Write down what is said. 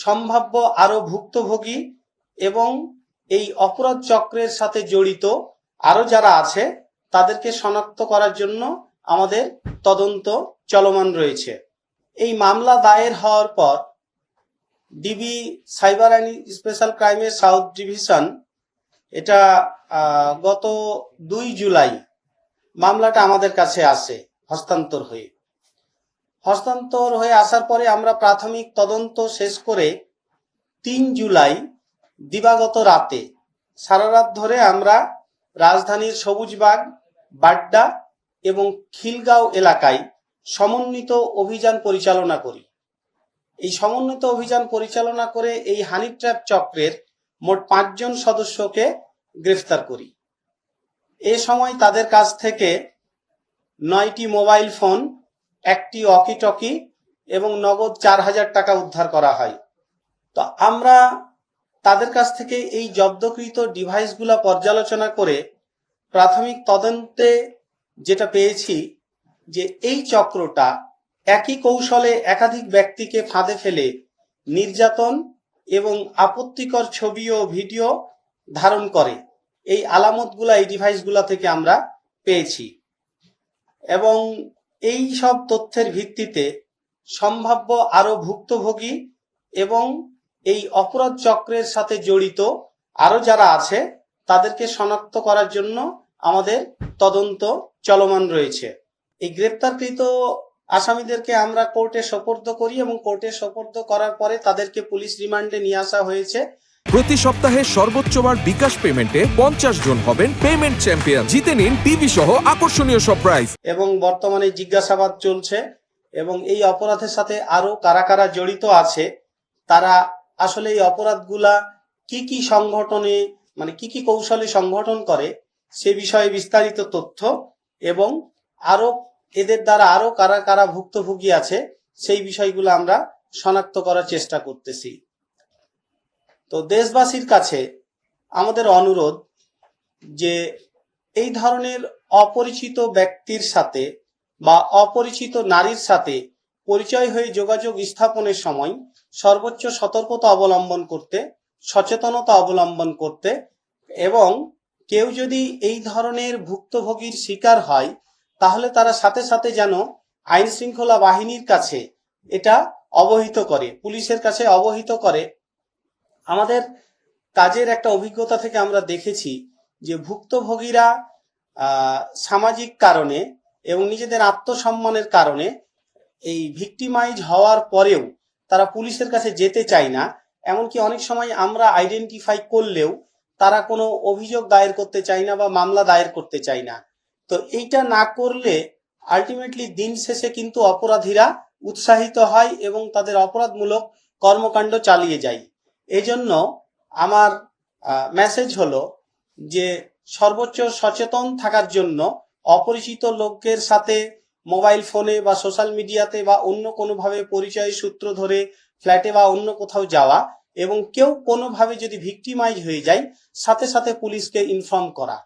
সম্ভাব্য আরো ভুক্তভোগী এবং এই অপরাধ চক্রের সাথে জড়িত আরো যারা আছে তাদেরকে শনাক্ত করার জন্য আমাদের তদন্ত চলমান রয়েছে। এই মামলা দায়ের হওয়ার পর ডিবি সাইবার অ্যান্ড স্পেশাল ক্রাইমের সাউথ ডিভিশন এটা গত 2 জুলাই মামলাটা আমাদের কাছে আসে হস্তান্তর হয়ে আসার পরে আমরা প্রাথমিক তদন্ত শেষ করে 3 জুলাই দিবাগত রাতে সারা রাত ধরে আমরা রাজধানীর সবুজবাগ, বাড্ডা এবং খিলগাঁও এলাকায় সমন্বিত অভিযান পরিচালনা করি। এই সমন্বিত অভিযান পরিচালনা করে এই হানি ট্র্যাপ চক্রের মোট 5 জন সদস্যকে গ্রেফতার করি। এ সময় তাদের কাছ থেকে 9টি মোবাইল ফোন, 1টি ওয়াকি টকি এবং নগদ 4000 টাকা উদ্ধার করা হয়। তো আমরা তাদের কাছ থেকে এই জব্দকৃত ডিভাইসগুলো পর্যালোচনা করে প্রাথমিক তদন্তে যেটা পেয়েছি যে এই চক্রটা একই কৌশলে একাধিক ব্যক্তিকে ফাঁদে ফেলে নির্যাতন এবং আপত্তিকর ছবি ও ভিডিও ধারণ করে। এই আলামতগুলা এই ডিভাইসগুলা থেকে আমরা পেয়েছি এবং এই সব তথ্যের ভিত্তিতে সম্ভাব্য আরো ভুক্তভোগী এবং এই অপরাধ চক্রের সাথে জড়িত আরো যারা আছে তাদেরকে শনাক্ত করার জন্য আমাদের তদন্ত চলমান রয়েছে। এই গ্রেপ্তারকৃত আসামিদেরকে আমরা কোর্টে সোপর্দ করি এবং কোর্টে সোপর্দ করার পরে তাদেরকে পুলিশ রিমান্ডে নিয়ে আসা হয়েছে। প্রতি সপ্তাহে সর্বোচ্চবার বিকাশ পেমেন্টে 50 জন হবেন পেমেন্ট চ্যাম্পিয়ন। জিতে নিন টিভি সহ আকর্ষণীয় সব প্রাইজ। এবং বর্তমানে জিজ্ঞাসাবাদ চলছে এবং এই অপরাধের সাথে আরো কারা কারা জড়িত আছে, তারা আসলে এই অপরাধগুলা কি কি সংগঠনে মানে কি কি কৌশলে সংগঠন করে সে বিষয়ে বিস্তারিত তথ্য এবং আরো এদের দ্বারা আরো কারা কারা ভুক্তভোগী আছে সেই বিষয়গুলো আমরা শনাক্ত করার চেষ্টা করতেছি। তো দেশবাসীর কাছে আমাদের অনুরোধ যে এই ধরনের অপরিচিত ব্যক্তির সাথে বা অপরিচিত নারীর সাথে পরিচয় হয়ে যোগাযোগ স্থাপনের সময় সর্বোচ্চ সতর্কতা অবলম্বন করতে, সচেতনতা অবলম্বন করতে এবং কেউ যদি এই ধরনের ভুক্তভোগীর শিকার হয় তাহলে তারা সাথে সাথে যেন আইন শৃঙ্খলা বাহিনীর কাছে এটা অবহিত করে, পুলিশের কাছে অবহিত করে। আমাদের কাজের একটা অভিজ্ঞতা থেকে আমরা দেখেছি যে ভুক্তভোগীরা সামাজিক কারণে এবং নিজেদের আত্মসম্মানের কারণে এই ভিকটিমাইজ হওয়ার পরেও তারা পুলিশের কাছে যেতে চায় না। এমনকি অনেক সময় আমরা আইডেন্টিফাই করলেও তারা কোনো অভিযোগ দায়ের করতে চায় না বা মামলা দায়ের করতে চায় না। তো এইটা না করলে আলটিমেটলি দিন শেষে কিন্তু অপরাধীরা উৎসাহিত হয় এবং তাদের অপরাধমূলক কর্মকাণ্ড চালিয়ে যায়। এজন্য আমার মেসেজ হলো যে সর্বোচ্চ সচেতন থাকার জন্য অপরিচিত লোকের সাথে মোবাইল ফোনে বা সোশ্যাল মিডিয়াতে বা অন্য কোনোভাবে পরিচয় সূত্র ধরে ফ্ল্যাটে বা অন্য কোথাও যাওয়া এবং কেউ কোনোভাবে যদি ভিকটিমাইজ হয়ে যায় সাথে সাথে পুলিশকে ইনফর্ম করা।